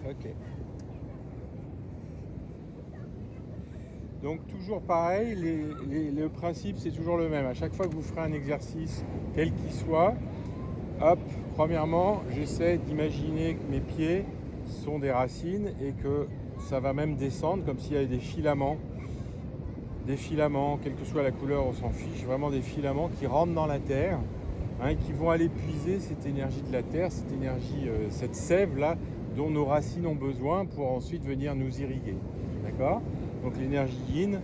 Ok. Donc toujours pareil, le principe c'est toujours le même. À chaque fois que vous ferez un exercice, quel qu'il soit, hop, premièrement, j'essaie d'imaginer que mes pieds sont des racines et que ça va même descendre comme s'il y avait des filaments. Des filaments, quelle que soit la couleur, on s'en fiche, vraiment des filaments qui rentrent dans la terre, hein, qui vont aller puiser cette énergie de la terre, cette énergie, cette sève-là dont nos racines ont besoin pour ensuite venir nous irriguer. D'accord ? Donc l'énergie yin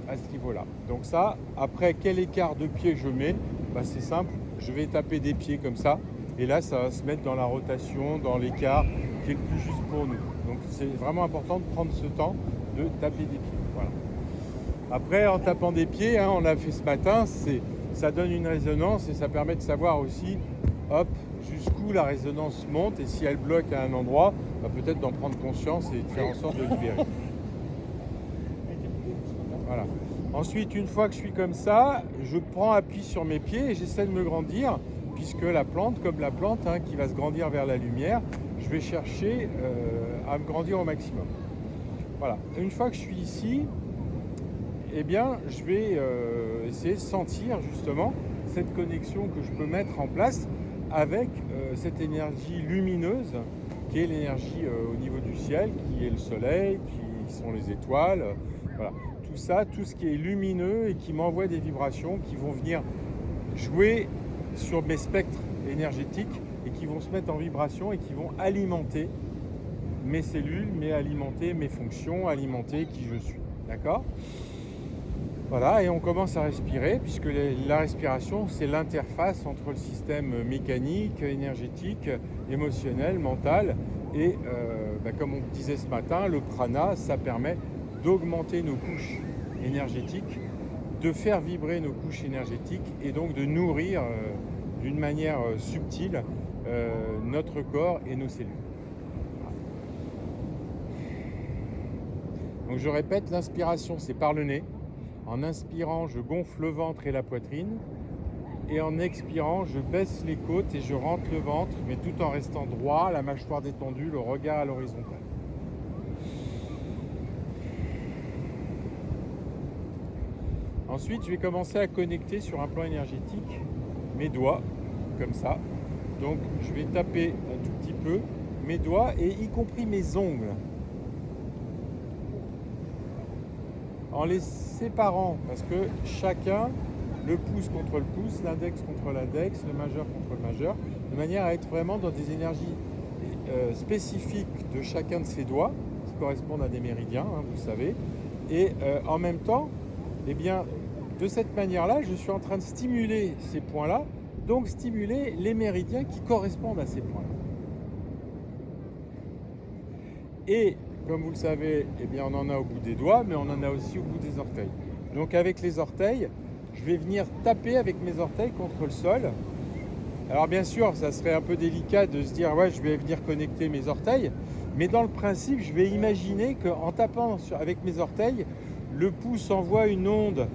à ce niveau-là. Donc ça, après quel écart de pied je mets, bah, c'est simple, je vais taper des pieds comme ça, et là ça va se mettre dans la rotation, dans l'écart qui est le plus juste pour nous. Donc c'est vraiment important de prendre ce temps de taper des pieds. Voilà. Après, en tapant des pieds, hein, on l'a fait ce matin, ça donne une résonance et ça permet de savoir aussi, hop, jusqu'où la résonance monte, et si elle bloque à un endroit, bah, peut-être d'en prendre conscience et de faire en sorte de libérer. Voilà. Ensuite, une fois que je suis comme ça, je prends appui sur mes pieds et j'essaie de me grandir, puisque la plante, comme la plante, hein, qui va se grandir vers la lumière, je vais chercher à me grandir au maximum. Voilà. Une fois que je suis ici, eh bien, je vais essayer de sentir justement cette connexion que je peux mettre en place avec cette énergie lumineuse qui est l'énergie au niveau du ciel, qui est le soleil, qui sont les étoiles. Voilà. Tout ça, tout ce qui est lumineux et qui m'envoie des vibrations qui vont venir jouer sur mes spectres énergétiques et qui vont se mettre en vibration et qui vont alimenter mes cellules, alimenter mes fonctions, alimenter qui je suis. D'accord ? Voilà, et on commence à respirer, puisque la respiration, c'est l'interface entre le système mécanique, énergétique, émotionnel, mental. Et comme on disait ce matin, le prana, ça permet d'augmenter nos couches énergétiques, de faire vibrer nos couches énergétiques et donc de nourrir d'une manière subtile notre corps et nos cellules. Donc je répète, l'inspiration, c'est par le nez. En inspirant, je gonfle le ventre et la poitrine. Et en expirant, je baisse les côtes et je rentre le ventre, mais tout en restant droit, la mâchoire détendue, le regard à l'horizontale. Ensuite, je vais commencer à connecter sur un plan énergétique mes doigts, comme ça. Donc, je vais taper un tout petit peu mes doigts, et y compris mes ongles. En les séparant, parce que chacun, le pouce contre le pouce, l'index contre l'index, le majeur contre le majeur, de manière à être vraiment dans des énergies spécifiques de chacun de ces doigts, qui correspondent à des méridiens, hein, vous savez. Et en même temps, eh bien, de cette manière-là, je suis en train de stimuler ces points-là, donc stimuler les méridiens qui correspondent à ces points-là. Et comme vous le savez, eh bien, on en a au bout des doigts, mais on en a aussi au bout des orteils. Donc avec les orteils, je vais venir taper avec mes orteils contre le sol. Alors bien sûr, ça serait un peu délicat de se dire, ouais, je vais venir connecter mes orteils. Mais dans le principe, je vais imaginer qu'en tapant avec mes orteils, le pouce envoie une onde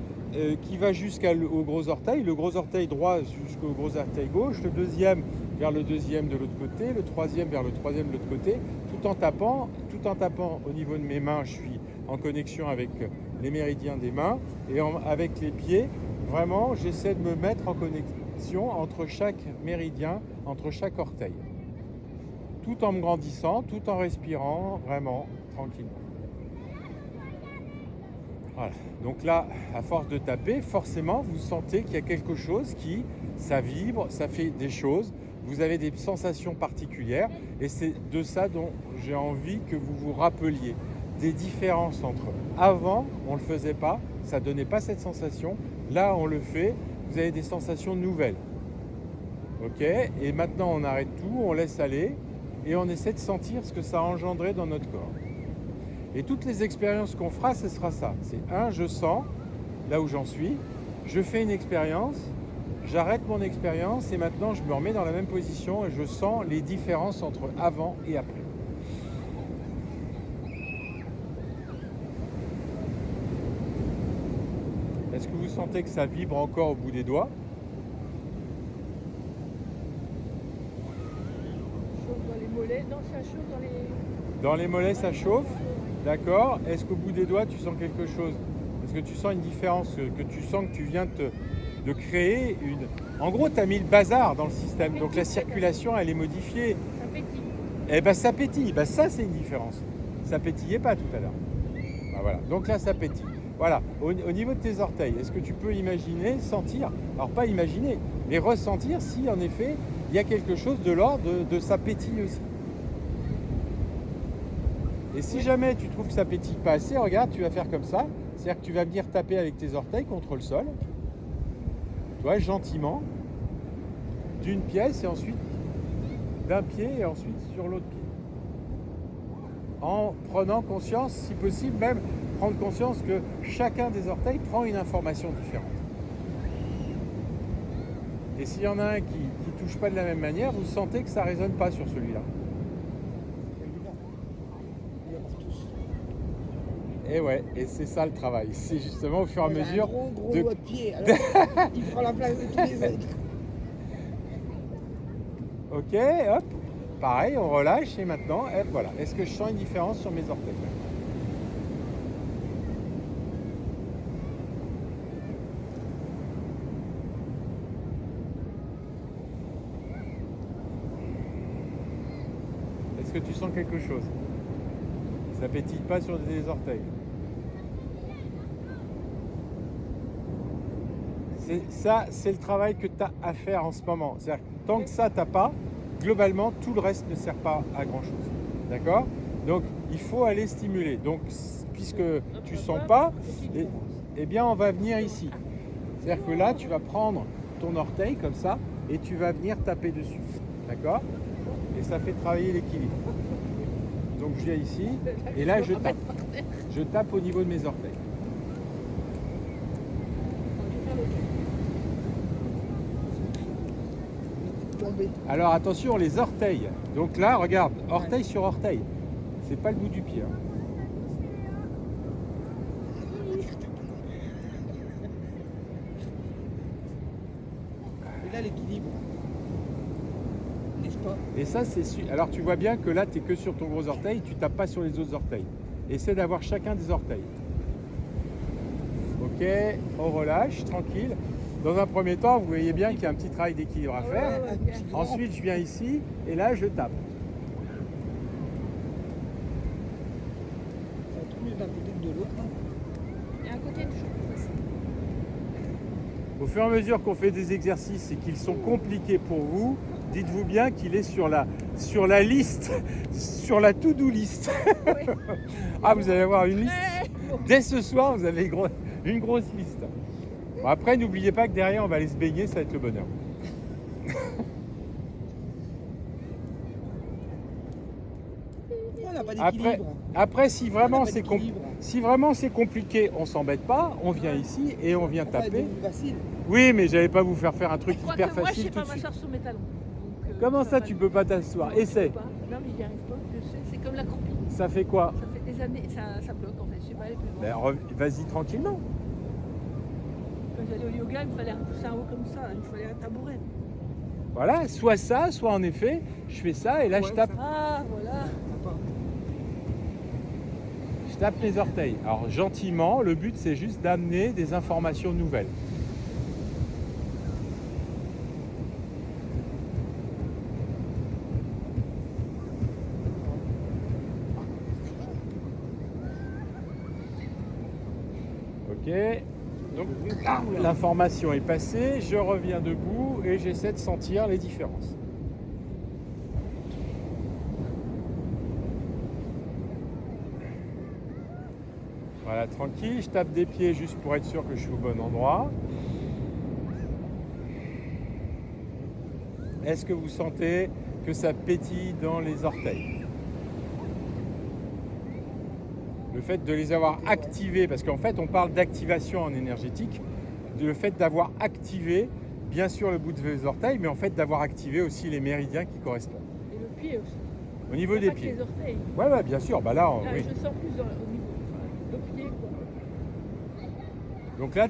qui va jusqu'au gros orteil, le gros orteil droit jusqu'au gros orteil gauche, le deuxième vers le deuxième de l'autre côté, le troisième vers le troisième de l'autre côté, tout en tapant au niveau de mes mains, je suis en connexion avec les méridiens des mains, et avec les pieds, vraiment, j'essaie de me mettre en connexion entre chaque méridien, entre chaque orteil, tout en me grandissant, tout en respirant vraiment tranquillement. Voilà. Donc là, à force de taper, forcément, vous sentez qu'il y a quelque chose ça vibre, ça fait des choses, vous avez des sensations particulières, et c'est de ça dont j'ai envie que vous vous rappeliez. Des différences entre avant, on ne le faisait pas, ça ne donnait pas cette sensation, là on le fait, vous avez des sensations nouvelles. Ok ? Et maintenant on arrête tout, on laisse aller, et on essaie de sentir ce que ça a engendré dans notre corps. Et toutes les expériences qu'on fera, ce sera ça. C'est je sens, là où j'en suis, je fais une expérience, j'arrête mon expérience et maintenant je me remets dans la même position et je sens les différences entre avant et après. Est-ce que vous sentez que ça vibre encore au bout des doigts ? Chaud dans les mollets, non, ça chaud dans les... Dans les mollets, ça chauffe. D'accord. Est-ce qu'au bout des doigts, tu sens quelque chose? Est-ce que tu sens une différence? Que tu sens que tu viens de créer une... En gros, tu as mis le bazar dans le système. Donc la circulation, elle est modifiée. Ça pétille. Eh ben ça pétille. Ben, ça, c'est une différence. Ça pétillait pas tout à l'heure. Ben, voilà. Donc là, ça pétille. Voilà. Au niveau de tes orteils, est-ce que tu peux imaginer, sentir, alors pas imaginer, mais ressentir si en effet il y a quelque chose de l'ordre de ça pétille aussi. Et si jamais tu trouves que ça pétille pas assez, regarde, tu vas faire comme ça. C'est-à-dire que tu vas venir taper avec tes orteils contre le sol. Tu vois, gentiment, d'une pièce et ensuite d'un pied et ensuite sur l'autre pied. En prenant conscience, si possible même, prendre conscience que chacun des orteils prend une information différente. Et s'il y en a un qui ne touche pas de la même manière, vous sentez que ça ne résonne pas sur celui-là. Et ouais, et c'est ça le travail. C'est justement au fur et à mesure. Un gros doigt de pied. Alors, il prend la place de tous les autres. Ok, hop. Pareil, on relâche et maintenant, hop, voilà. Est-ce que je sens une différence sur mes orteils? Est-ce que tu sens quelque chose? Ça pétille pas sur les orteils. Ça, c'est le travail que tu as à faire en ce moment. C'est-à-dire que tant que ça, tu n'as pas, globalement, tout le reste ne sert pas à grand-chose. D'accord? Donc, il faut aller stimuler. Donc, puisque tu ne sens pas, eh bien, on va venir ici. C'est-à-dire que là, tu vas prendre ton orteil comme ça et tu vas venir taper dessus. D'accord? Et ça fait travailler l'équilibre. Donc, je viens ici et là, je tape. Je tape au niveau de mes orteils. Alors attention, les orteils. Donc là, regarde, orteil sur orteil. C'est pas le bout du pied. Hein. Et là, l'équilibre. N'est-ce pas? Et ça, c'est... Alors tu vois bien que là, tu es que sur ton gros orteil, tu tapes pas sur les autres orteils. Essaie d'avoir chacun des orteils. Ok, on relâche, tranquille. Dans un premier temps, vous voyez bien qu'il y a un petit travail d'équilibre à faire. Ensuite, je viens ici et là, je tape. Ça va tout mieux d'un côté que de l'autre. Et un côté de chaud. Au fur et à mesure qu'on fait des exercices et qu'ils sont compliqués pour vous, dites-vous bien qu'il est sur la liste, sur la to-do list. Oui. Ah, vous allez avoir une liste. Dès ce soir, vous avez une grosse liste. Bon, après, n'oubliez pas que derrière, on va aller se baigner, ça va être le bonheur. On n'a pas d'équilibre. Après, si vraiment c'est d'équilibre. compliqué, on s'embête pas, on vient ici et on vient Enfin, taper. c'est facile. Oui, mais j'allais pas vous faire un truc Je crois hyper que moi, je facile sais tout pas de suite. m'asseoir sur mes talons. Donc, Comment ça, va tu aller. peux pas t'asseoir? Non, je Essaie. peux pas. Non, mais j'y arrive pas, je sais. C'est comme la croupie. Ça fait quoi? Ça fait des années, ça bloque en fait. Je sais pas aller plus loin. Ben, vas-y tranquillement. Quand j'allais au yoga, il me fallait repousser un haut comme ça. Il me fallait un tabouret. Voilà, soit ça, soit en effet, je fais ça et là je Ouais, tape. ça. Ah, voilà. Je tape les orteils. Alors gentiment, le but c'est juste d'amener des informations nouvelles. Ok. Donc l'information est passée, je reviens debout et j'essaie de sentir les différences. Voilà, tranquille, je tape des pieds juste pour être sûr que je suis au bon endroit. Est-ce que vous sentez que ça pétille dans les orteils? Le fait de les avoir activés, parce qu'en fait on parle d'activation en énergétique, le fait d'avoir activé bien sûr le bout de vos orteils, mais en fait d'avoir activé aussi les méridiens qui correspondent. Et le pied aussi. Au niveau Pas des que pieds. les orteils. Ouais, bien sûr, bah là, Là, oui. je sens plus au niveau. Enfin, le pied, quoi. Donc là,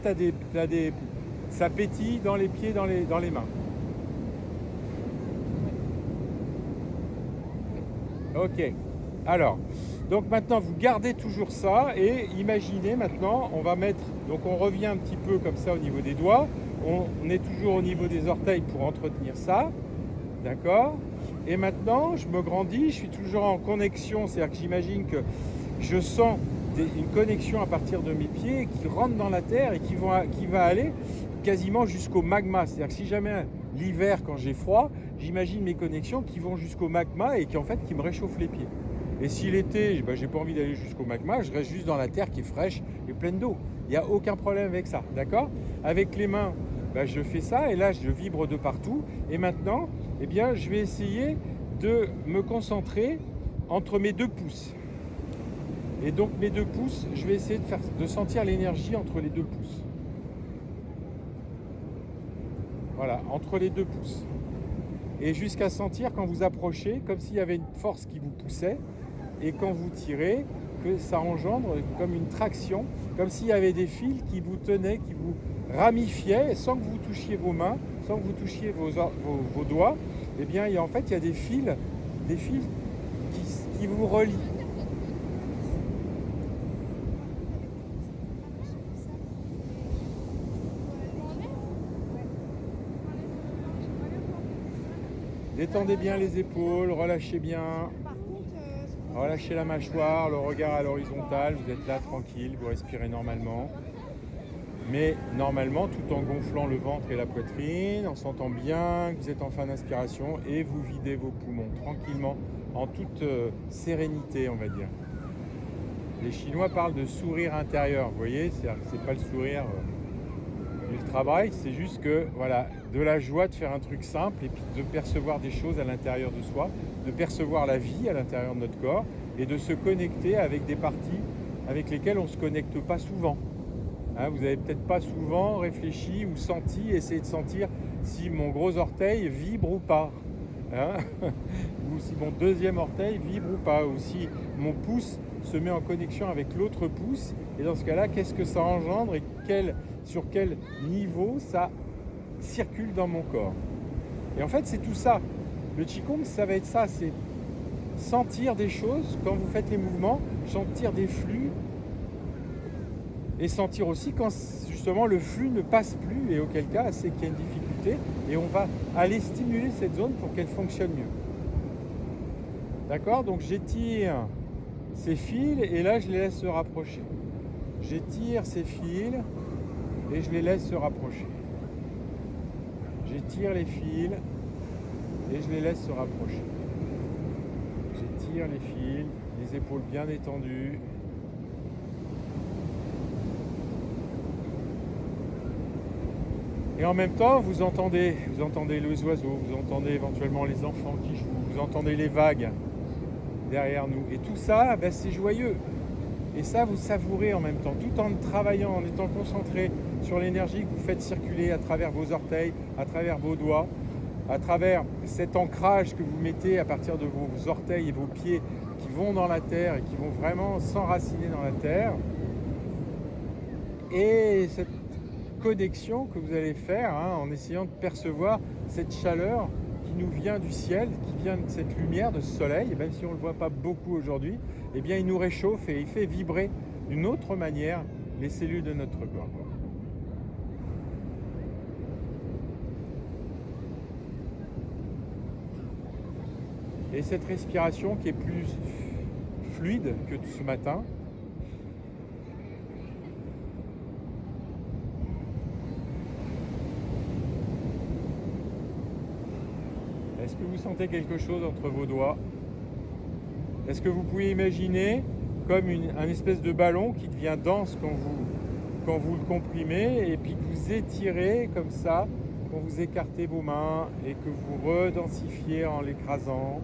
ça pétille dans les pieds, dans les mains. Ok. Alors, donc maintenant vous gardez toujours ça et imaginez maintenant, on va mettre, donc on revient un petit peu comme ça au niveau des doigts, on est toujours au niveau des orteils pour entretenir ça, d'accord? Et maintenant je me grandis, je suis toujours en connexion, c'est-à-dire que j'imagine que je sens une connexion à partir de mes pieds qui rentre dans la terre et qui va aller quasiment jusqu'au magma. C'est-à-dire que si jamais l'hiver quand j'ai froid, j'imagine mes connexions qui vont jusqu'au magma et qui en fait qui me réchauffent les pieds. Et si l'été, ben, j'ai pas envie d'aller jusqu'au magma, je reste juste dans la terre qui est fraîche et pleine d'eau. Il n'y a aucun problème avec ça, d'accord? Avec les mains, ben, je fais ça et là je vibre de partout. Et maintenant, eh bien, je vais essayer de me concentrer entre mes 2 pouces. Et donc mes 2 pouces, je vais essayer de sentir l'énergie entre les 2 pouces. Voilà, entre les 2 pouces. Et jusqu'à sentir quand vous approchez, comme s'il y avait une force qui vous poussait. Et quand vous tirez, que ça engendre comme une traction, comme s'il y avait des fils qui vous tenaient, qui vous ramifiaient, sans que vous touchiez vos mains, sans que vous touchiez vos doigts. Eh bien, en fait, il y a des fils qui vous relient. Détendez bien les épaules, relâchez bien. Relâchez la mâchoire, le regard à l'horizontale, vous êtes là tranquille, vous respirez normalement. Mais normalement, tout en gonflant le ventre et la poitrine, en sentant bien que vous êtes en fin d'inspiration et vous videz vos poumons tranquillement, en toute sérénité, on va dire. Les Chinois parlent de sourire intérieur, vous voyez, c'est pas le sourire ultra bright, c'est juste que, voilà, de la joie de faire un truc simple et puis de percevoir des choses à l'intérieur de soi, de percevoir la vie à l'intérieur de notre corps et de se connecter avec des parties avec lesquelles on ne se connecte pas souvent. Hein, vous n'avez peut-être pas souvent réfléchi ou senti, essayé de sentir si mon gros orteil vibre ou pas. Hein ou si mon deuxième orteil vibre ou pas, ou si mon pouce se met en connexion avec l'autre pouce, et dans ce cas-là, qu'est-ce que ça engendre et sur quel niveau ça circule dans mon corps. Et en fait, c'est tout ça. Le Qigong, ça va être ça, c'est sentir des choses quand vous faites les mouvements, sentir des flux, et sentir aussi quand justement le flux ne passe plus, et auquel cas, c'est qu'il y a une difficulté, et on va aller stimuler cette zone pour qu'elle fonctionne mieux. D'accord? Donc j'étire ces fils, et là, je les laisse se rapprocher. J'étire ces fils, et je les laisse se rapprocher. J'étire les fils et je les laisse se rapprocher. J'étire les fils, les épaules bien détendues. Et en même temps, vous entendez les oiseaux, vous entendez éventuellement les enfants qui jouent, vous entendez les vagues derrière nous. Et tout ça, ben, c'est joyeux. Et ça, vous savourez en même temps, tout en travaillant, en étant concentré sur l'énergie que vous faites circuler à travers vos orteils, à travers vos doigts, à travers cet ancrage que vous mettez à partir de vos orteils et vos pieds qui vont dans la terre et qui vont vraiment s'enraciner dans la terre. Et cette connexion que vous allez faire en essayant de percevoir cette chaleur qui nous vient du ciel, qui vient de cette lumière, de ce soleil, et même si on ne le voit pas beaucoup aujourd'hui, eh bien il nous réchauffe et il fait vibrer d'une autre manière les cellules de notre corps. Et cette respiration qui est plus fluide que ce matin, est-ce que vous sentez quelque chose entre vos doigts? Est-ce que vous pouvez imaginer comme un espèce de ballon qui devient dense quand vous le comprimez et puis que vous étirez comme ça, quand vous écartez vos mains et que vous redensifiez en l'écrasant?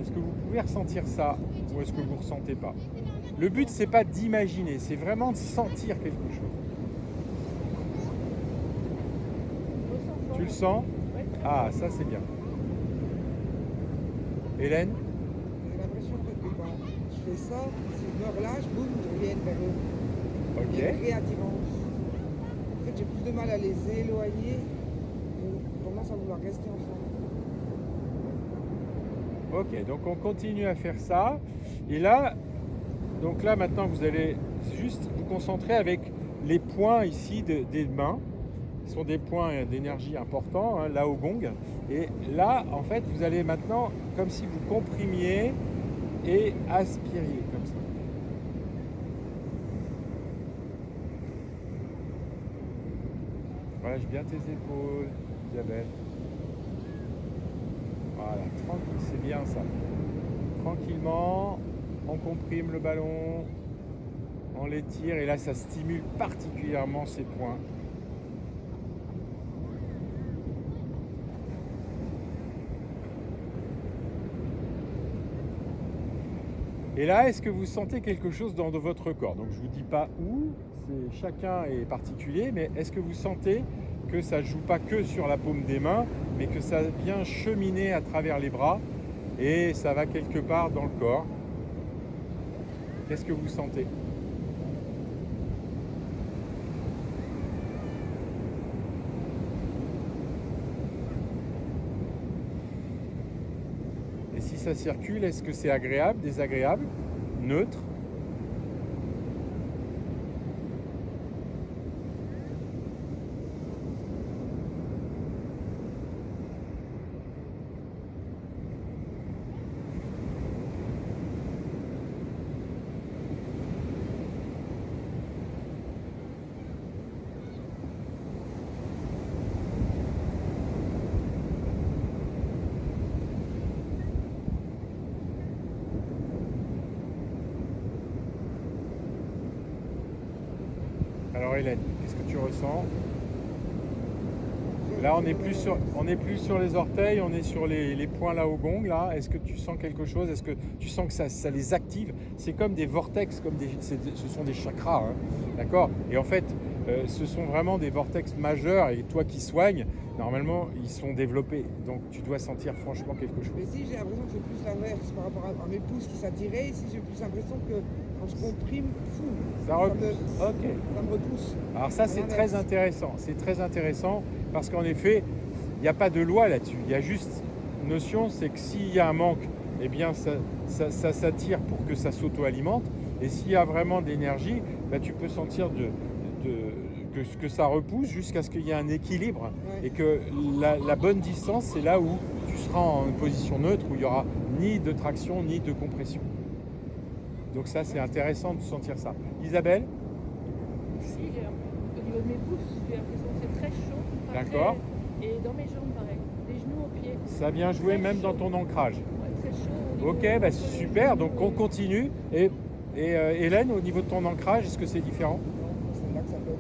Est-ce que vous pouvez ressentir ça ou est-ce que vous ne ressentez pas? Le but, c'est pas d'imaginer, c'est vraiment de sentir quelque chose. Tu le sens? Ah, ça c'est bien. Hélène? J'ai l'impression que quand je fais ça, si je me relâche, boum, je reviens vers eux. Ok. Il y a une vraie attirance. En fait, j'ai plus de mal à les éloigner. J'ai tendance à vouloir rester ensemble. Ok, donc on continue à faire ça. Et là, donc là maintenant vous allez juste vous concentrer avec les points ici des mains. Ce sont des points d'énergie importants, hein, là au gong. Et là, en fait, vous allez maintenant, comme si vous comprimiez et aspiriez comme ça. Relâche bien tes épaules, Isabelle. Voilà, tranquille, c'est bien ça. Tranquillement, on comprime le ballon, on l'étire et là, ça stimule particulièrement ces points. Et là, est-ce que vous sentez quelque chose dans votre corps? Donc je ne vous dis pas où, chacun est particulier, mais est-ce que vous sentez que ça ne joue pas que sur la paume des mains, mais que ça vient cheminer à travers les bras et ça va quelque part dans le corps? Qu'est-ce que vous sentez? Et si ça circule, est-ce que c'est agréable, désagréable, neutre? Alors Hélène, qu'est-ce que tu ressens? Là, on n'est plus sur les orteils, on est sur les points là au gong. Là, est-ce que tu sens quelque chose? Est-ce que tu sens que ça les active? C'est comme des vortex, ce sont des chakras, hein, d'accord? Et en fait, ce sont vraiment des vortex majeurs. Et toi qui soignes, normalement, ils sont développés. Donc, tu dois sentir franchement quelque chose. Mais si j'ai l'impression que c'est plus l'inverse par rapport à mes pouces qui s'attiraient, ici j'ai plus l'impression que quand je comprime, fou, Ça repousse. Ok. ça me repousse. Alors ça, c'est très intéressant. C'est très intéressant parce qu'en effet, il n'y a pas de loi là-dessus. Il y a juste une notion, c'est que s'il y a un manque, eh bien, ça s'attire pour que ça s'auto-alimente. Et s'il y a vraiment de l'énergie, bah, tu peux sentir que ça repousse jusqu'à ce qu'il y ait un équilibre. Ouais. Et que la bonne distance, c'est là où tu seras en position neutre, où il n'y aura ni de traction, ni de compression. Donc ça, c'est intéressant de sentir ça. Isabelle? Ici, au niveau de mes pouces, j'ai l'impression que c'est très chaud. Enfin, D'accord. Et dans mes jambes, pareil. Des genoux aux pieds. Ça vient jouer même dans ton ancrage. Ouais, très chaud. Ok, bah super, donc on continue. Et Hélène, au niveau de ton ancrage, est-ce que c'est différent? Non, c'est là que ça bloque.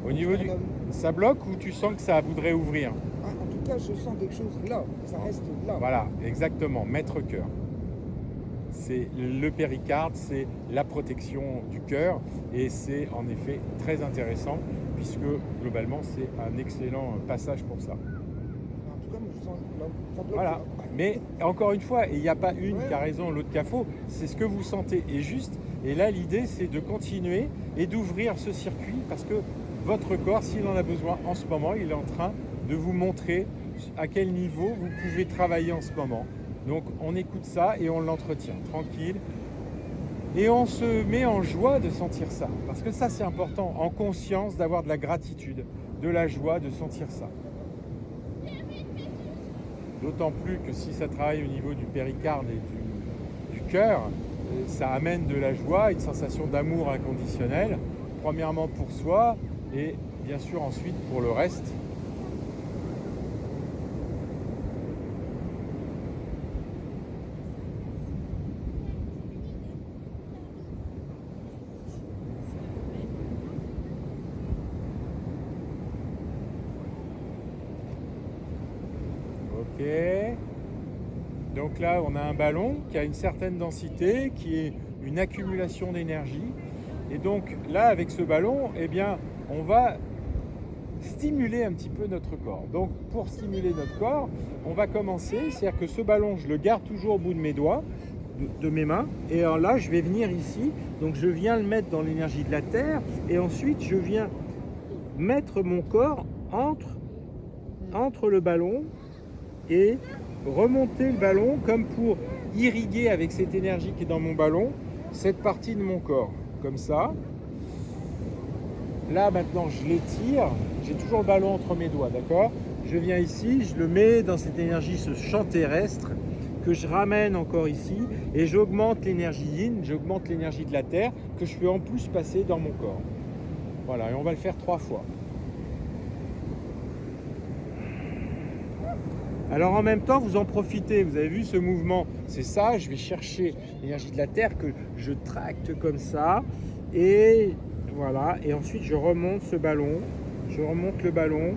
Au niveau du... Ça bloque ou tu sens que ça voudrait ouvrir? Ah, en tout cas, je sens quelque chose là, ça reste là. Voilà, exactement, maître cœur. C'est le péricarde, c'est la protection du cœur et c'est en effet très intéressant puisque globalement c'est un excellent passage pour ça. En tout cas, moi, je sens là, ça bloque. Voilà, Là. mais encore une fois, il n'y a pas une Ouais. qui a raison, l'autre qui a faux, c'est ce que vous sentez est juste. Et là, l'idée, c'est de continuer et d'ouvrir ce circuit parce que votre corps, s'il en a besoin en ce moment, il est en train de vous montrer à quel niveau vous pouvez travailler en ce moment. Donc, on écoute ça et on l'entretient tranquille. Et on se met en joie de sentir ça. Parce que ça, c'est important, en conscience, d'avoir de la gratitude, de la joie de sentir ça. D'autant plus que si ça travaille au niveau du péricarde et du cœur, ça amène de la joie, une sensation d'amour inconditionnel, premièrement pour soi et bien sûr ensuite pour le reste. Ok. Donc là, on a un ballon qui a une certaine densité, qui est une accumulation d'énergie. Et donc là, avec ce ballon, eh bien, on va stimuler un petit peu notre corps. Donc pour stimuler notre corps, on va commencer, c'est-à-dire que ce ballon, je le garde toujours au bout de mes doigts, de mes mains. Et alors là, je vais venir ici, donc je viens le mettre dans l'énergie de la Terre. Et ensuite, je viens mettre mon corps entre le ballon et remonter le ballon comme pour irriguer avec cette énergie qui est dans mon ballon cette partie de mon corps, comme ça. Là maintenant je l'étire, j'ai toujours le ballon entre mes doigts, d'accord? Je viens ici, je le mets dans cette énergie, ce champ terrestre, que je ramène encore ici, et j'augmente l'énergie yin, j'augmente l'énergie de la terre, que je peux en plus passer dans mon corps. Voilà, et on va le faire 3 fois. Alors en même temps, vous en profitez, vous avez vu ce mouvement, c'est ça, je vais chercher l'énergie de la terre que je tracte comme ça, et voilà, et ensuite je remonte ce ballon, je remonte le ballon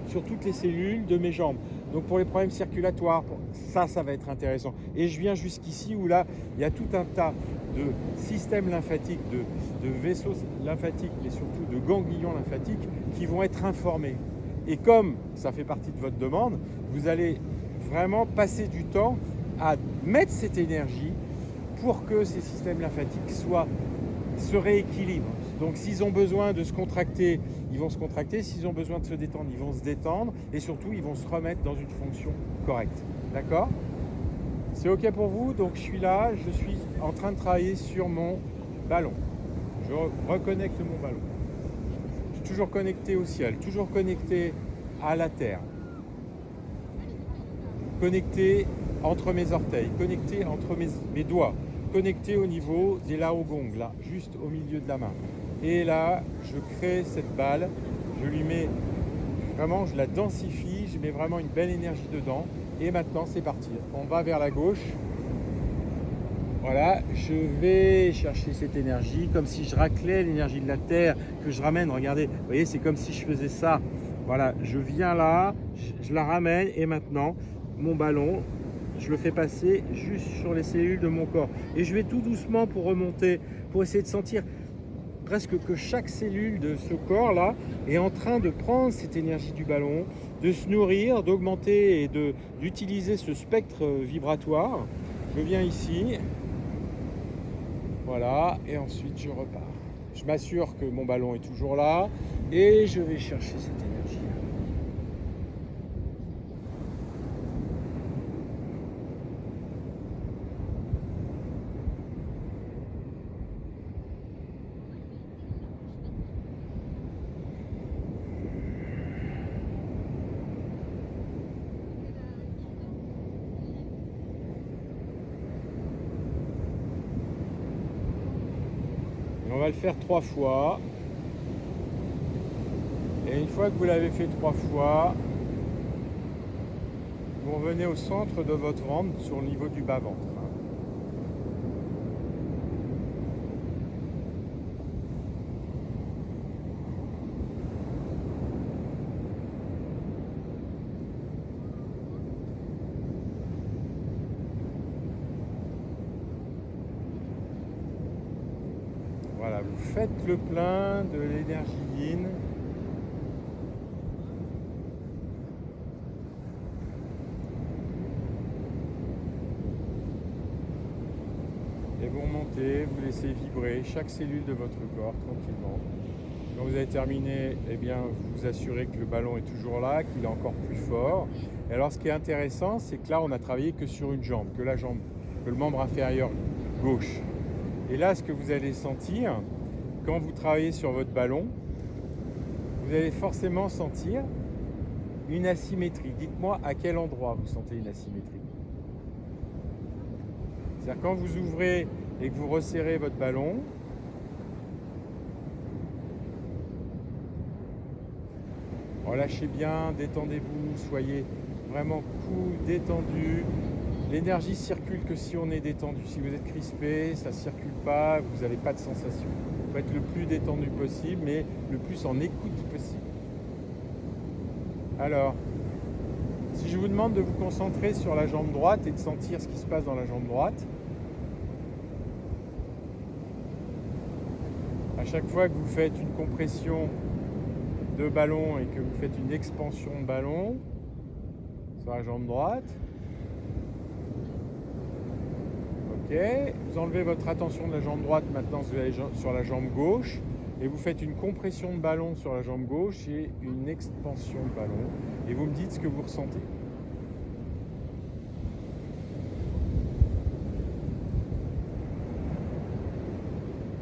sur toutes les cellules de mes jambes. Donc pour les problèmes circulatoires, ça va être intéressant. Et je viens jusqu'ici où là, il y a tout un tas de systèmes lymphatiques, de vaisseaux lymphatiques, mais surtout de ganglions lymphatiques qui vont être informés. Et comme ça fait partie de votre demande, vous allez vraiment passer du temps à mettre cette énergie pour que ces systèmes lymphatiques se rééquilibrent. Donc s'ils ont besoin de se contracter, ils vont se contracter. S'ils ont besoin de se détendre, ils vont se détendre. Et surtout, ils vont se remettre dans une fonction correcte. D'accord ? C'est OK pour vous? Donc je suis là, je suis en train de travailler sur mon ballon. Je reconnecte mon ballon. Toujours connecté au ciel, toujours connecté à la terre, connecté entre mes orteils, connecté entre mes doigts, connecté au niveau des laogong, là, juste au milieu de la main. Et là, je crée cette balle, je lui mets vraiment, je la densifie, je mets vraiment une belle énergie dedans. Et maintenant, c'est parti. On va vers la gauche. Voilà, je vais chercher cette énergie comme si je raclais l'énergie de la terre que je ramène. Regardez, vous voyez, c'est comme si je faisais ça. Voilà, je viens là, je la ramène et maintenant, mon ballon, je le fais passer juste sur les cellules de mon corps. Et je vais tout doucement pour remonter, pour essayer de sentir presque que chaque cellule de ce corps-là est en train de prendre cette énergie du ballon, de se nourrir, d'augmenter et d'utiliser ce spectre vibratoire. Je viens ici. Voilà, et ensuite je repars. Je m'assure que mon ballon est toujours là et je vais chercher cette énergie. On va le faire 3 fois. Et une fois que vous l'avez fait 3 fois, vous revenez au centre de votre ventre, sur le niveau du bas-ventre. Voilà, vous faites le plein de l'énergie yin. Et vous remontez, vous laissez vibrer chaque cellule de votre corps tranquillement. Quand vous avez terminé, eh bien, vous vous assurez que le ballon est toujours là, qu'il est encore plus fort. Et alors ce qui est intéressant, c'est que là on a travaillé que sur une jambe, que le membre inférieur gauche. Et là, ce que vous allez sentir, quand vous travaillez sur votre ballon, vous allez forcément sentir une asymétrie. Dites-moi à quel endroit vous sentez une asymétrie. C'est-à-dire quand vous ouvrez et que vous resserrez votre ballon, relâchez bien, détendez-vous, soyez vraiment cool, détendu. L'énergie circule que si on est détendu. Si vous êtes crispé, ça ne circule pas, vous n'avez pas de sensation. Il faut être le plus détendu possible, mais le plus en écoute possible. Alors, si je vous demande de vous concentrer sur la jambe droite et de sentir ce qui se passe dans la jambe droite, à chaque fois que vous faites une compression de ballon et que vous faites une expansion de ballon sur la jambe droite, ok, vous enlevez votre attention de la jambe droite, maintenant vous allez sur la jambe gauche et vous faites une compression de ballon sur la jambe gauche et une expansion de ballon et vous me dites ce que vous ressentez.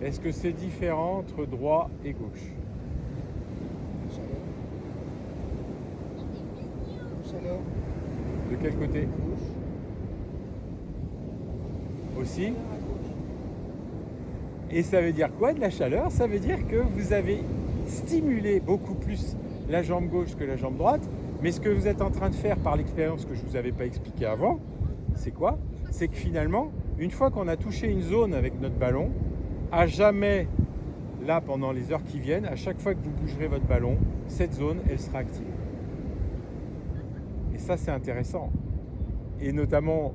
Est-ce que c'est différent entre droit et gauche? Chaleur. Chaleur. De quel côté? À gauche. Aussi? Chaleur à gauche. Et ça veut dire quoi de la chaleur? Ça veut dire que vous avez stimulé beaucoup plus la jambe gauche que la jambe droite. Mais ce que vous êtes en train de faire par l'expérience que je ne vous avais pas expliqué avant, c'est quoi? C'est que finalement, une fois qu'on a touché une zone avec notre ballon, à jamais, là pendant les heures qui viennent, à chaque fois que vous bougerez votre ballon, cette zone, elle sera activée. Et ça, c'est intéressant. Et notamment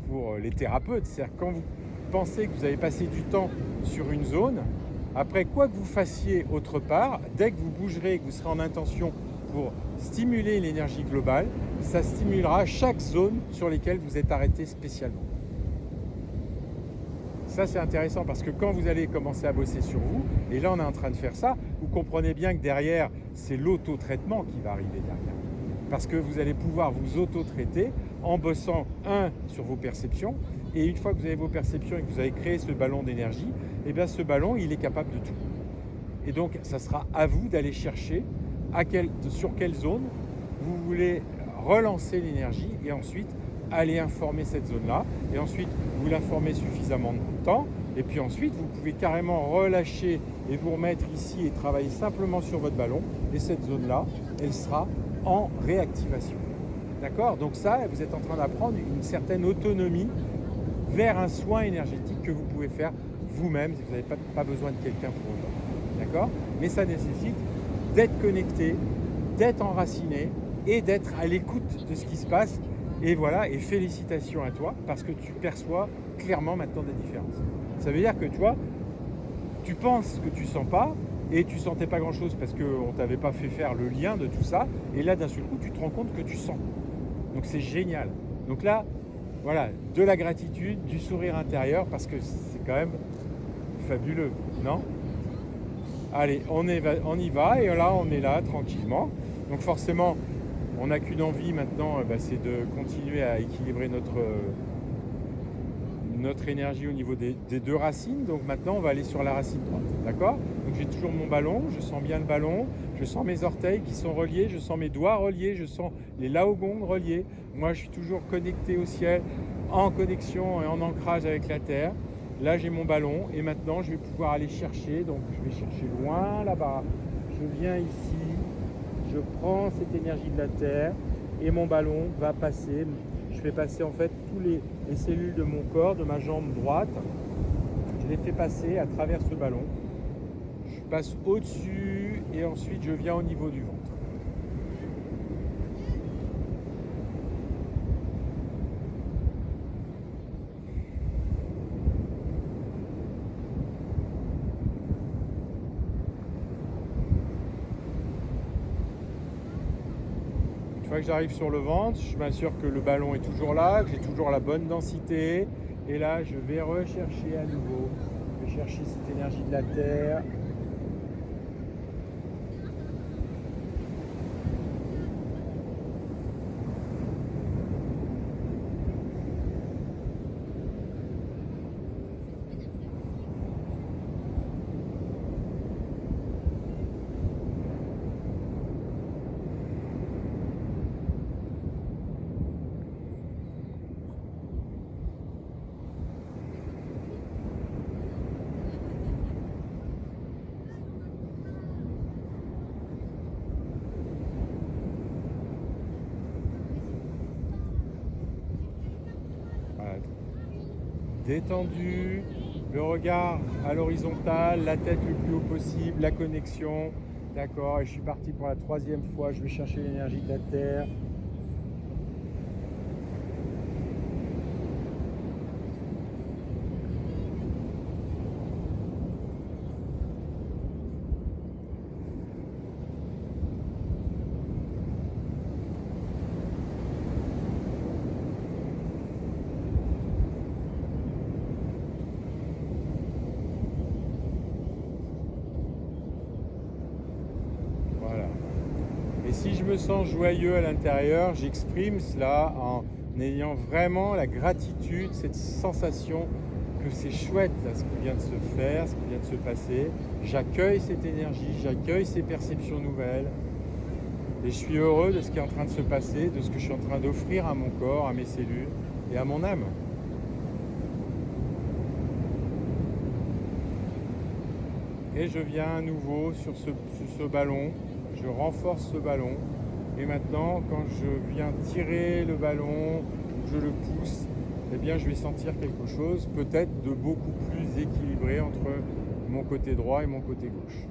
pour les thérapeutes, c'est-à-dire quand vous pensez que vous avez passé du temps sur une zone, après quoi que vous fassiez autre part, dès que vous bougerez et que vous serez en intention pour stimuler l'énergie globale, ça stimulera chaque zone sur lesquelles vous êtes arrêté spécialement. Ça, c'est intéressant parce que quand vous allez commencer à bosser sur vous, et là on est en train de faire ça, vous comprenez bien que derrière, c'est l'auto-traitement qui va arriver derrière. Parce que vous allez pouvoir vous auto-traiter en bossant, sur vos perceptions, et une fois que vous avez vos perceptions et que vous avez créé ce ballon d'énergie, et bien ce ballon, il est capable de tout. Et donc, ça sera à vous d'aller chercher sur quelle zone vous voulez relancer l'énergie et ensuite aller informer cette zone-là. Et ensuite, vous l'informez suffisamment de temps. Et puis ensuite, vous pouvez carrément relâcher et vous remettre ici et travailler simplement sur votre ballon. Et cette zone-là, elle sera en réactivation. D'accord? Donc ça, vous êtes en train d'apprendre une certaine autonomie vers un soin énergétique que vous pouvez faire vous-même si vous n'avez pas besoin de quelqu'un pour autant. D'accord? Mais ça nécessite d'être connecté, d'être enraciné et d'être à l'écoute de ce qui se passe. Et voilà, et félicitations à toi parce que tu perçois clairement maintenant des différences. Ça veut dire que tu penses que tu sens pas et tu sentais pas grand-chose parce qu'on t'avait pas fait faire le lien de tout ça. Et là, d'un seul coup, tu te rends compte que tu sens. Donc c'est génial. Donc là, voilà, de la gratitude, du sourire intérieur parce que c'est quand même fabuleux, non? Allez, on y va et là, on est là tranquillement. Donc forcément, on n'a qu'une envie maintenant, c'est de continuer à équilibrer notre énergie au niveau des deux racines. Donc maintenant, on va aller sur la racine droite, d'accord? Donc j'ai toujours mon ballon, je sens bien le ballon, je sens mes orteils qui sont reliés, je sens mes doigts reliés, je sens les laogongs reliés. Moi, je suis toujours connecté au ciel, en connexion et en ancrage avec la terre. Là, j'ai mon ballon et maintenant, je vais pouvoir aller chercher. Donc, je vais chercher loin là-bas. Je viens ici, je prends cette énergie de la terre et mon ballon va passer. Je fais passer en fait toutes les cellules de mon corps, de ma jambe droite. Je les fais passer à travers ce ballon. Je passe au-dessus et ensuite, je viens au niveau du ventre. Une fois que j'arrive sur le ventre, je m'assure que le ballon est toujours là, que j'ai toujours la bonne densité. Et là, je vais rechercher à nouveau. Je vais chercher cette énergie de la terre. Détendu, le regard à l'horizontale, la tête le plus haut possible, la connexion. D'accord, et je suis parti pour la troisième fois, je vais chercher l'énergie de la terre. Et si je me sens joyeux à l'intérieur, j'exprime cela en ayant vraiment la gratitude, cette sensation que c'est chouette là, ce qui vient de se faire, ce qui vient de se passer. J'accueille cette énergie, j'accueille ces perceptions nouvelles. Et je suis heureux de ce qui est en train de se passer, de ce que je suis en train d'offrir à mon corps, à mes cellules et à mon âme. Et je viens à nouveau sur ce ballon, je renforce ce ballon. Et maintenant, quand je viens tirer le ballon, je le pousse, eh bien je vais sentir quelque chose peut-être de beaucoup plus équilibré entre mon côté droit et mon côté gauche.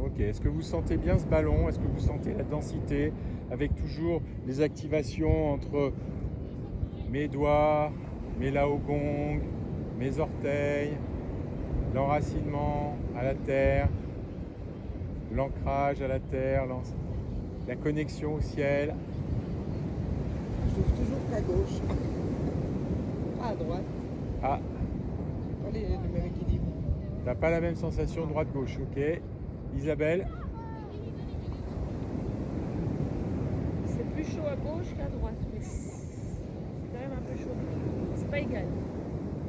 Ok, est-ce que vous sentez bien ce ballon? Est-ce que vous sentez la densité avec toujours les activations entre mes doigts, mes laogong, mes orteils, l'enracinement à la terre, l'ancrage à la terre, la connexion au ciel? Je trouve toujours qu'à gauche. Pas à droite. Ah, Pas le même équilibre. t'as pas la même sensation droite-gauche, ok. Isabelle? C'est plus chaud à gauche qu'à droite, mais c'est quand même un peu chaud. C'est pas égal.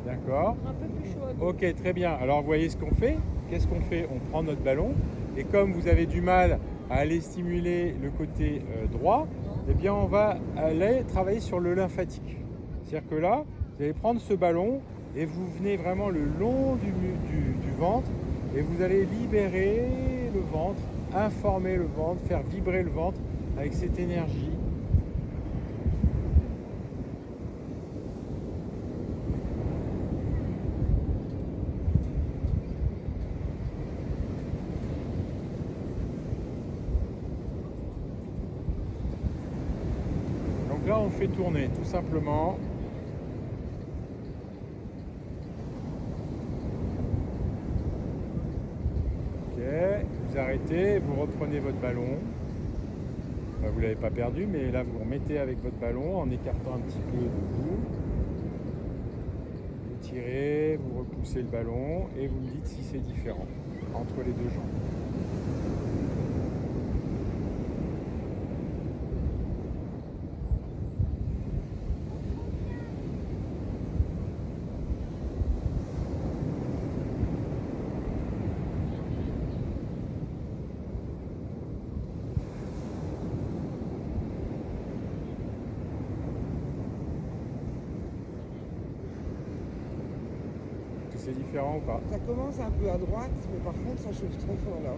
D'accord. Un peu plus chaud à gauche. Ok, très bien. Alors, vous voyez ce qu'on fait? Qu'est-ce qu'on fait? On prend notre ballon et comme vous avez du mal à aller stimuler le côté droit, eh bien, on va aller travailler sur le lymphatique. C'est-à-dire que là, vous allez prendre ce ballon et vous venez vraiment le long du ventre et vous allez libérer le ventre, informer le ventre, faire vibrer le ventre avec cette énergie. Donc là, on fait tourner tout simplement. Ok, vous arrêtez, vous reprenez votre ballon. Enfin, vous ne l'avez pas perdu, mais là, vous remettez avec votre ballon en écartant un petit peu de vous. Vous tirez, vous repoussez le ballon et vous me dites si c'est différent entre les deux jambes. C'est différent ou pas? Ça commence un peu à droite, mais par contre ça chauffe très fort là.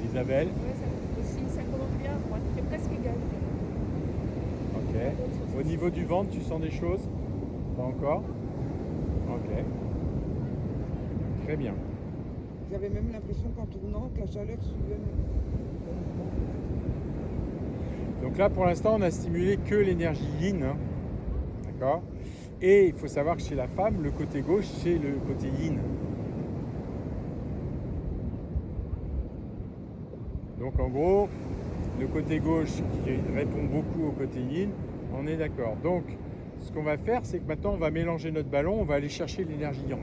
Isabelle? Ouais, ça commence bien à droite. C'est presque égal. Ok. Au niveau du ventre, tu sens des choses? Pas encore? Ok. Très bien. J'avais même l'impression qu'en tournant, que la chaleur suivait mon mouvement. Donc là, pour l'instant, on a stimulé que l'énergie yin. Hein. D'accord? Et il faut savoir que chez la femme, le côté gauche, c'est le côté yin. Donc en gros, le côté gauche qui répond beaucoup au côté yin, on est d'accord. Donc, ce qu'on va faire, c'est que maintenant, on va mélanger notre ballon, on va aller chercher l'énergie yang.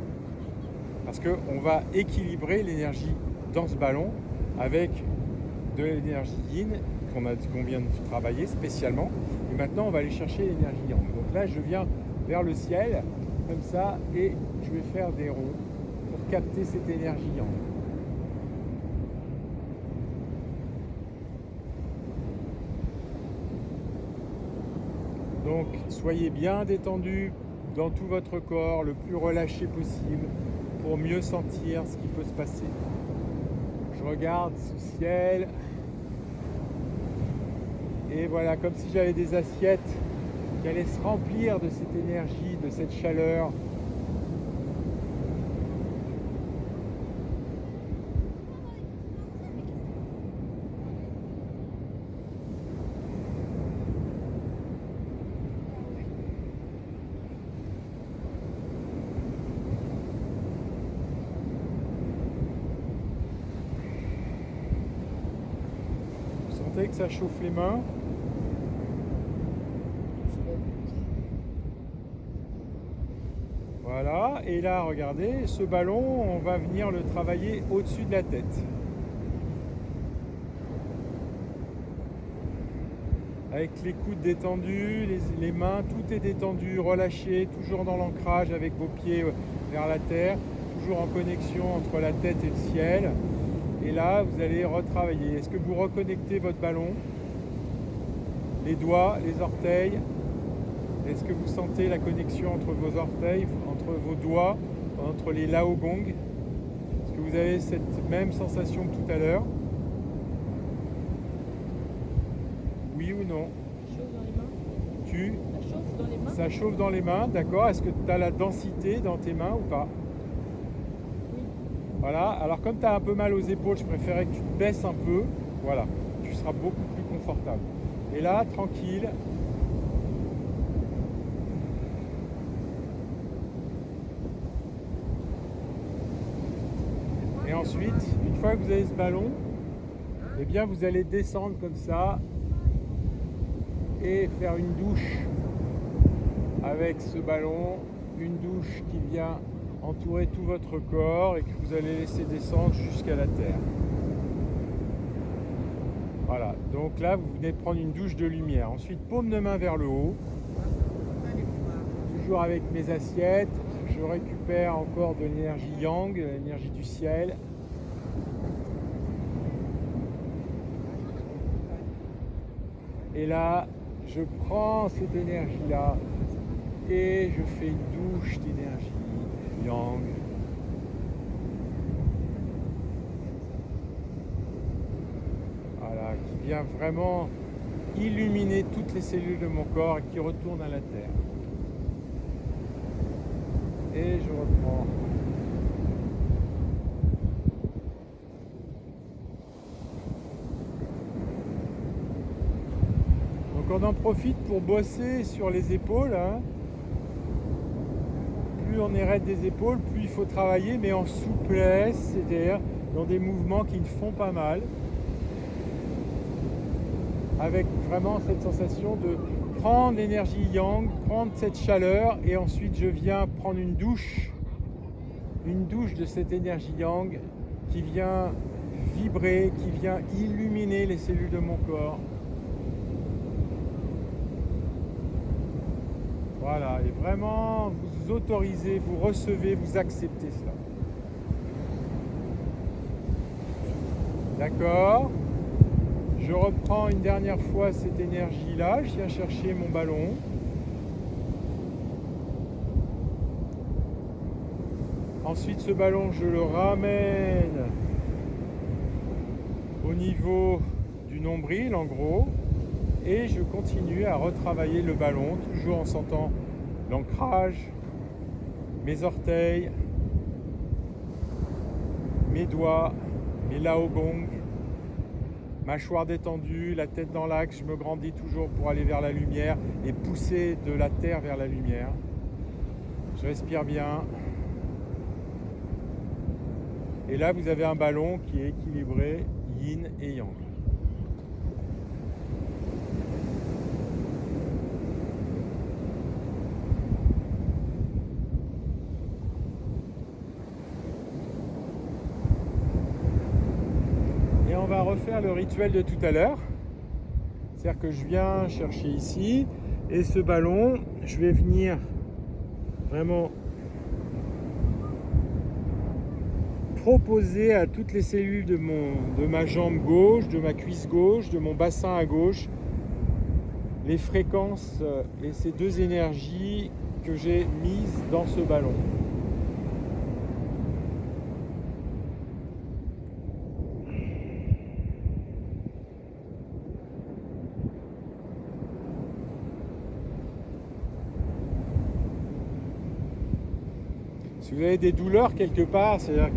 Parce qu'on va équilibrer l'énergie dans ce ballon avec de l'énergie yin qu'on vient de travailler spécialement. Et maintenant, on va aller chercher l'énergie yang. Donc là, je viens vers le ciel, comme ça, et je vais faire des ronds pour capter cette énergie yang. Donc, soyez bien détendus dans tout votre corps, le plus relâché possible, pour mieux sentir ce qui peut se passer. Je regarde ce ciel. Et voilà, comme si j'avais des assiettes qui allaient se remplir de cette énergie, de cette chaleur. sentez que ça chauffe les mains? Voilà, et là, regardez, ce ballon, on va venir le travailler au-dessus de la tête. Avec les coudes détendus, les mains, tout est détendu, relâché, toujours dans l'ancrage avec vos pieds vers la terre, toujours en connexion entre la tête et le ciel. Et là, vous allez retravailler. Est-ce que vous reconnectez votre ballon? Les doigts, les orteils. Est-ce que vous sentez la connexion entre vos orteils, entre vos doigts, entre les laogong? Est-ce que vous avez cette même sensation que tout à l'heure? Oui ou non? Chauffe dans les mains. Tu? Ça chauffe dans les mains. Ça chauffe dans les mains, d'accord. Est-ce que tu as la densité dans tes mains ou pas? Oui. Voilà, alors comme tu as un peu mal aux épaules, je préférais que tu te baisses un peu. Voilà, tu seras beaucoup plus confortable. Et là, tranquille. Et ensuite, une fois que vous avez ce ballon, eh bien vous allez descendre comme ça et faire une douche avec ce ballon, une douche qui vient entourer tout votre corps et que vous allez laisser descendre jusqu'à la terre. Voilà, donc là vous venez de prendre une douche de lumière. Ensuite, paume de main vers le haut, toujours avec mes assiettes. Je récupère encore de l'énergie yang, l'énergie du ciel. Et là, je prends cette énergie-là et je fais une douche d'énergie yang. Voilà, qui vient vraiment illuminer toutes les cellules de mon corps et qui retourne à la terre. Et je reprends. Donc on en profite pour bosser sur les épaules. Hein. Plus on est raide des épaules, plus il faut travailler, mais en souplesse, c'est-à-dire dans des mouvements qui ne font pas mal. Avec vraiment cette sensation de prendre l'énergie yang, prendre cette chaleur et ensuite je viens prendre une douche de cette énergie yang qui vient vibrer, qui vient illuminer les cellules de mon corps. Voilà, et vraiment vous autorisez, vous recevez, vous acceptez cela. D'accord ? Je reprends une dernière fois cette énergie-là, je viens chercher mon ballon. Ensuite, ce ballon, je le ramène au niveau du nombril, en gros, et je continue à retravailler le ballon, toujours en sentant l'ancrage, mes orteils, mes doigts, mes laogong, mâchoire détendue, la tête dans l'axe, je me grandis toujours pour aller vers la lumière et pousser de la terre vers la lumière. Je respire bien. Et là, vous avez un ballon qui est équilibré, yin et yang. Et on va refaire le rituel de tout à l'heure. C'est-à-dire que je viens chercher ici, et ce ballon, je vais venir vraiment proposer à toutes les cellules de ma jambe gauche, de ma cuisse gauche, de mon bassin à gauche, les fréquences et ces deux énergies que j'ai mises dans ce ballon. Si vous avez des douleurs quelque part, c'est-à-dire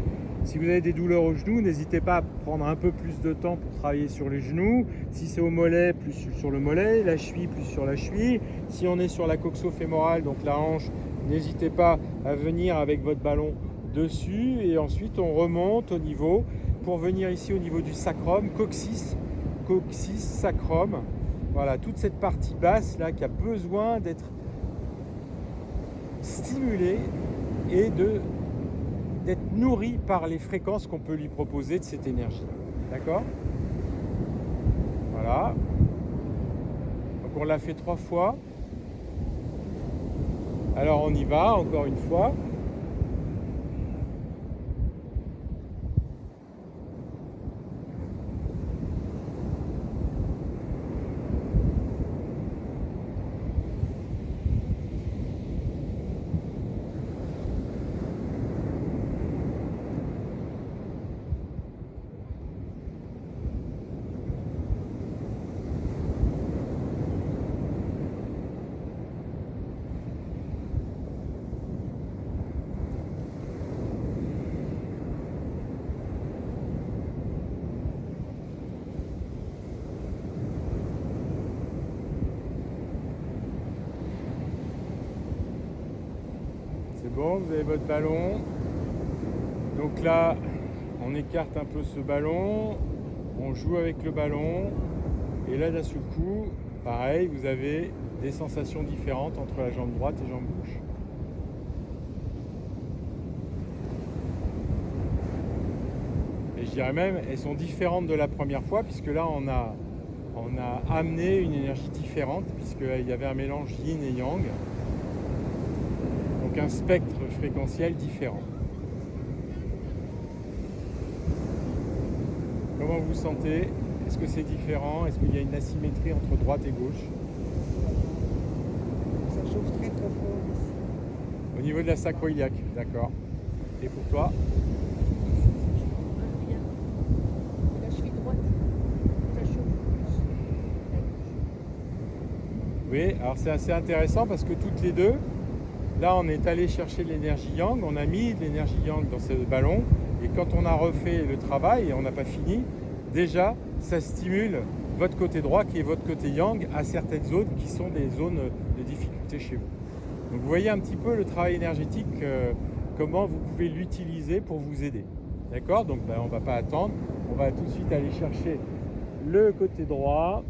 si vous avez des douleurs aux genoux, n'hésitez pas à prendre un peu plus de temps pour travailler sur les genoux. Si c'est au mollet, plus sur le mollet, la cheville, plus sur la cheville. Si on est sur la coxo-fémorale, donc la hanche, n'hésitez pas à venir avec votre ballon dessus. Et ensuite, on remonte au niveau pour venir ici au niveau du sacrum, coccyx. coccyx, sacrum. Voilà, toute cette partie basse là qui a besoin d'être stimulée et d'être nourrie par les fréquences qu'on peut lui proposer de cette énergie. D'accord? Voilà. Donc on l'a fait 3 fois. Alors on y va encore une fois. C'est bon, vous avez votre ballon. Donc là, on écarte un peu ce ballon, on joue avec le ballon, et là d'un seul coup, pareil, vous avez des sensations différentes entre la jambe droite et jambe gauche. Et je dirais même, elles sont différentes de la première fois, puisque là on a amené une énergie différente, puisqu'il y avait un mélange yin et yang. Donc un spectre fréquentiel différent. Comment vous sentez? Est-ce que c'est différent? Est-ce qu'il y a une asymétrie entre droite et gauche? Ça chauffe très très fort ici. Au niveau de la sacro-iliaque, d'accord. Et pour toi? Bien. La cheville droite, ça chauffe. Oui, alors c'est assez intéressant parce que toutes les deux, là on est allé chercher de l'énergie yang, on a mis de l'énergie yang dans ce ballon, et quand on a refait le travail et on n'a pas fini, déjà ça stimule votre côté droit qui est votre côté yang à certaines zones qui sont des zones de difficulté chez vous. Donc vous voyez un petit peu le travail énergétique, comment vous pouvez l'utiliser pour vous aider. D'accord? Donc on ne va pas attendre, on va tout de suite aller chercher le côté droit.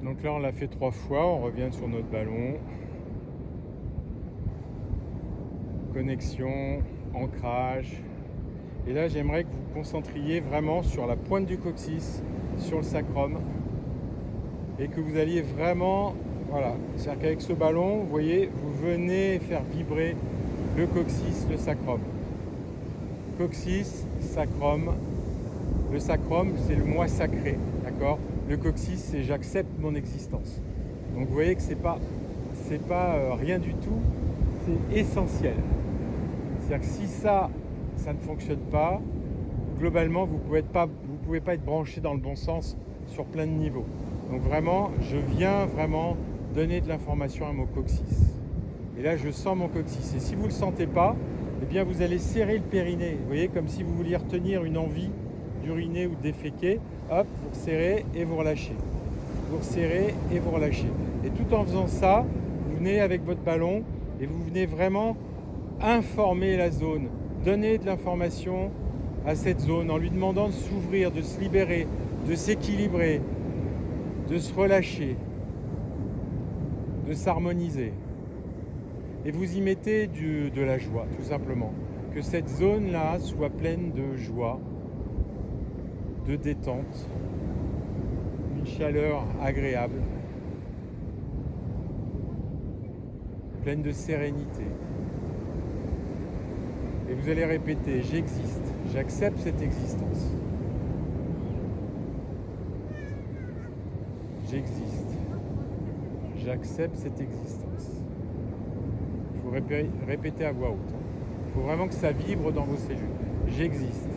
Donc là on l'a fait 3 fois, on revient sur notre ballon. Connexion, ancrage. Et là j'aimerais que vous vous concentriez vraiment sur la pointe du coccyx, sur le sacrum. Et que vous alliez vraiment, voilà, c'est-à-dire qu'avec ce ballon, vous voyez, vous venez faire vibrer le coccyx, le sacrum. Coccyx, sacrum. Le sacrum, c'est le moi sacré, d'accord? Le coccyx, c'est j'accepte mon existence. Donc vous voyez que c'est pas rien du tout, c'est essentiel. C'est-à-dire que si ça ne fonctionne pas, globalement, vous pouvez pas être branché dans le bon sens sur plein de niveaux. Donc vraiment, je viens vraiment donner de l'information à mon coccyx. Et là, je sens mon coccyx. Et si vous ne le sentez pas, eh bien, vous allez serrer le périnée. Vous voyez, comme si vous vouliez retenir une envie d'uriner ou de déféquer. Hop, vous resserrez et vous relâchez. Vous resserrez et vous relâchez. Et tout en faisant ça, vous venez avec votre ballon et vous venez vraiment informer la zone, donner de l'information à cette zone en lui demandant de s'ouvrir, de se libérer, de s'équilibrer, de se relâcher, de s'harmoniser. Et vous y mettez de la joie, tout simplement. Que cette zone-là soit pleine de joie, de détente, une chaleur agréable, pleine de sérénité. Et vous allez répéter, j'existe, j'accepte cette existence. J'existe, j'accepte cette existence. Il faut répéter à voix haute. Il faut vraiment que ça vibre dans vos cellules. J'existe,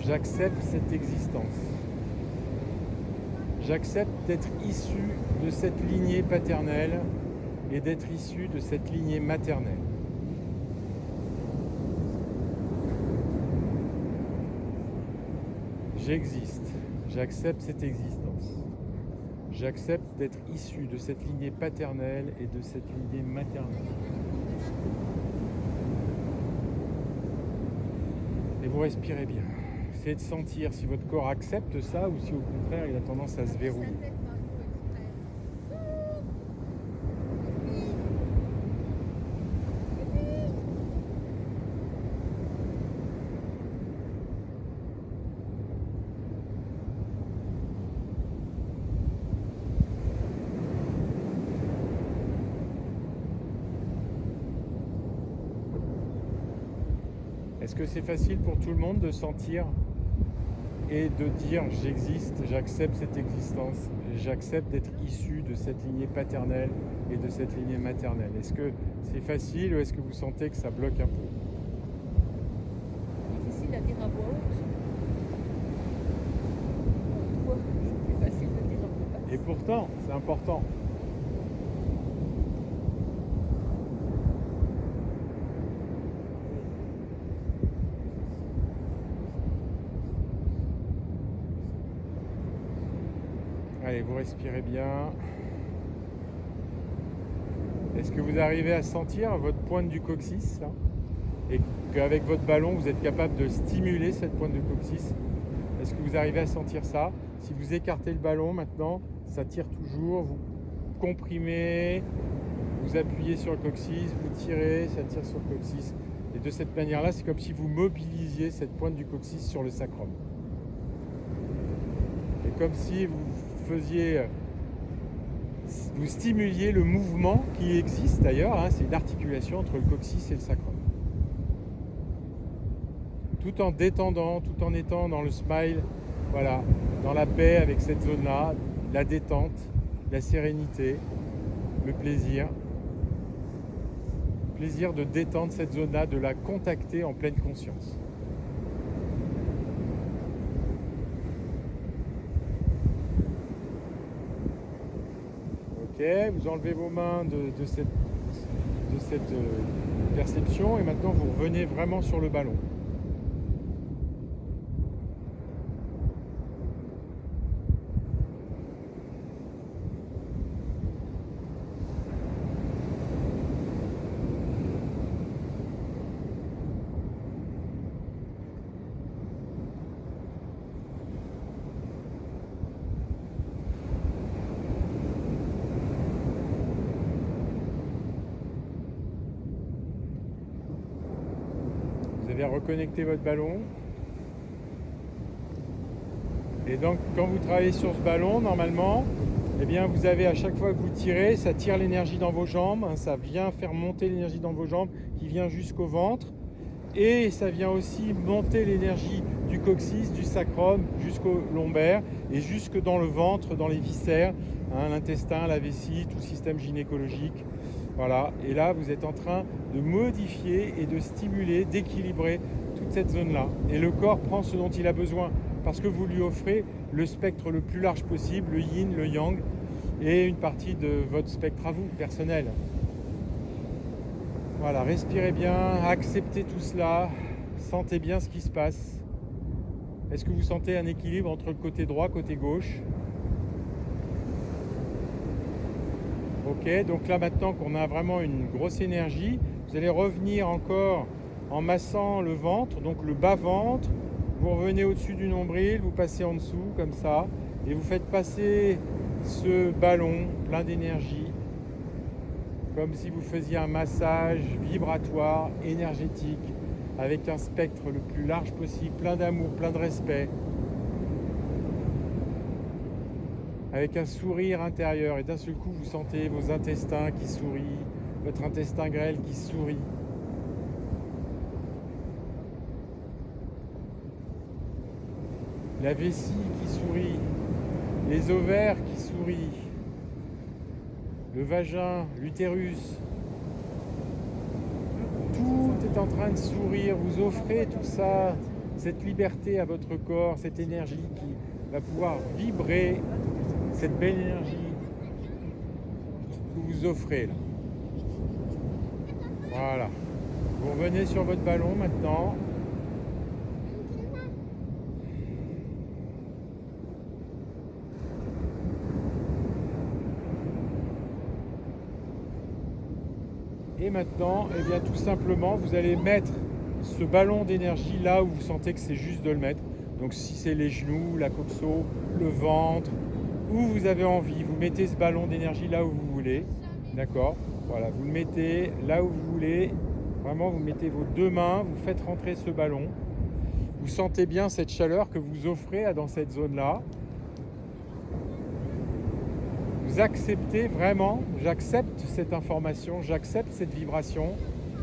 j'accepte cette existence. J'accepte d'être issu de cette lignée paternelle et d'être issu de cette lignée maternelle. J'existe, j'accepte cette existence. J'accepte d'être issu de cette lignée paternelle et de cette lignée maternelle. Et vous respirez bien. Essayez de sentir si votre corps accepte ça ou si au contraire il a tendance à se verrouiller. Est-ce que c'est facile pour tout le monde de sentir et de dire j'existe, j'accepte cette existence, j'accepte d'être issu de cette lignée paternelle et de cette lignée maternelle? Est-ce que c'est facile ou est-ce que vous sentez que ça bloque un peu? Difficile à dire à voix haute. Toi, c'est plus facile de dire à voix basse. Et pourtant, c'est important. Allez, vous respirez bien. Est-ce que vous arrivez à sentir votre pointe du coccyx là? Et qu'avec votre ballon, vous êtes capable de stimuler cette pointe du coccyx? Est-ce que vous arrivez à sentir ça? Si vous écartez le ballon maintenant, ça tire toujours. Vous comprimez, vous appuyez sur le coccyx, vous tirez, ça tire sur le coccyx. Et de cette manière-là, c'est comme si vous mobilisiez cette pointe du coccyx sur le sacrum. Et comme si vous stimuliez le mouvement qui existe d'ailleurs, hein, c'est une articulation entre le coccyx et le sacrum. Tout en détendant, tout en étant dans le smile, voilà, dans la paix avec cette zone-là, la détente, la sérénité, le plaisir. Plaisir de détendre cette zone-là, de la contacter en pleine conscience. Ok, vous enlevez vos mains de cette perception et maintenant vous revenez vraiment sur le ballon. Vous avez reconnecté votre ballon. Et donc, quand vous travaillez sur ce ballon, normalement, eh bien, vous avez à chaque fois que vous tirez, ça tire l'énergie dans vos jambes, hein, ça vient faire monter l'énergie dans vos jambes qui vient jusqu'au ventre. Et ça vient aussi monter l'énergie du coccyx, du sacrum, jusqu'au lombaire et jusque dans le ventre, dans les viscères, hein, l'intestin, la vessie, tout le système gynécologique. Voilà. Et là, vous êtes en train de modifier et de stimuler, d'équilibrer toute cette zone-là. Et le corps prend ce dont il a besoin. parce que vous lui offrez le spectre le plus large possible, le yin, le yang, et une partie de votre spectre à vous, personnel. Voilà, respirez bien, acceptez tout cela, sentez bien ce qui se passe. Est-ce que vous sentez un équilibre entre le côté droit, côté gauche? Ok, donc là maintenant qu'on a vraiment une grosse énergie, vous allez revenir encore en massant le ventre, donc le bas-ventre. Vous revenez au-dessus du nombril, vous passez en dessous comme ça, et vous faites passer ce ballon plein d'énergie, comme si vous faisiez un massage vibratoire, énergétique, avec un spectre le plus large possible, plein d'amour, plein de respect, avec un sourire intérieur. Et d'un seul coup, vous sentez vos intestins qui sourient, votre intestin grêle qui sourit. La vessie qui sourit, les ovaires qui sourient, le vagin, l'utérus. Tout est en train de sourire, vous offrez tout ça, cette liberté à votre corps, cette énergie qui va pouvoir vibrer, cette belle énergie que vous offrez là. Voilà. Vous revenez sur votre ballon maintenant. Et maintenant, eh bien, tout simplement, vous allez mettre ce ballon d'énergie là où vous sentez que c'est juste de le mettre. Donc si c'est les genoux, la coxo, le ventre, où vous avez envie, vous mettez ce ballon d'énergie là où vous voulez. D'accord? Voilà, vous le mettez là où vous voulez. Vraiment, vous mettez vos deux mains, vous faites rentrer ce ballon. Vous sentez bien cette chaleur que vous offrez dans cette zone-là. Vous acceptez vraiment, j'accepte cette information, j'accepte cette vibration,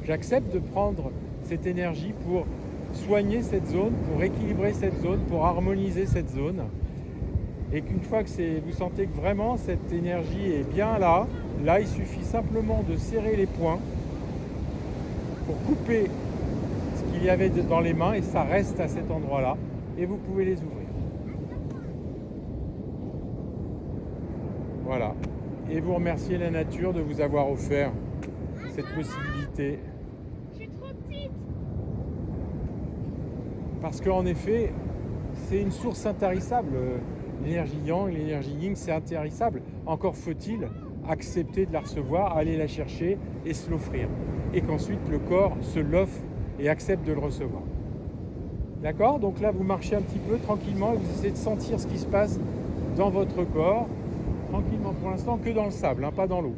j'accepte de prendre cette énergie pour soigner cette zone, pour équilibrer cette zone, pour harmoniser cette zone. Et qu'une fois que vous sentez que vraiment cette énergie est bien là, il suffit simplement de serrer les poings pour couper ce qu'il y avait dans les mains et ça reste à cet endroit-là et vous pouvez les ouvrir. Voilà. Et vous remerciez la nature de vous avoir offert cette possibilité. Je suis trop petite. Parce qu'en effet, c'est une source intarissable. L'énergie yang, l'énergie yin, c'est intarissable. Encore faut-il accepter de la recevoir, aller la chercher et se l'offrir. Et qu'ensuite le corps se l'offre et accepte de le recevoir. D'accord? Donc là, vous marchez un petit peu tranquillement et vous essayez de sentir ce qui se passe dans votre corps. Tranquillement pour l'instant, que dans le sable, hein, pas dans l'eau.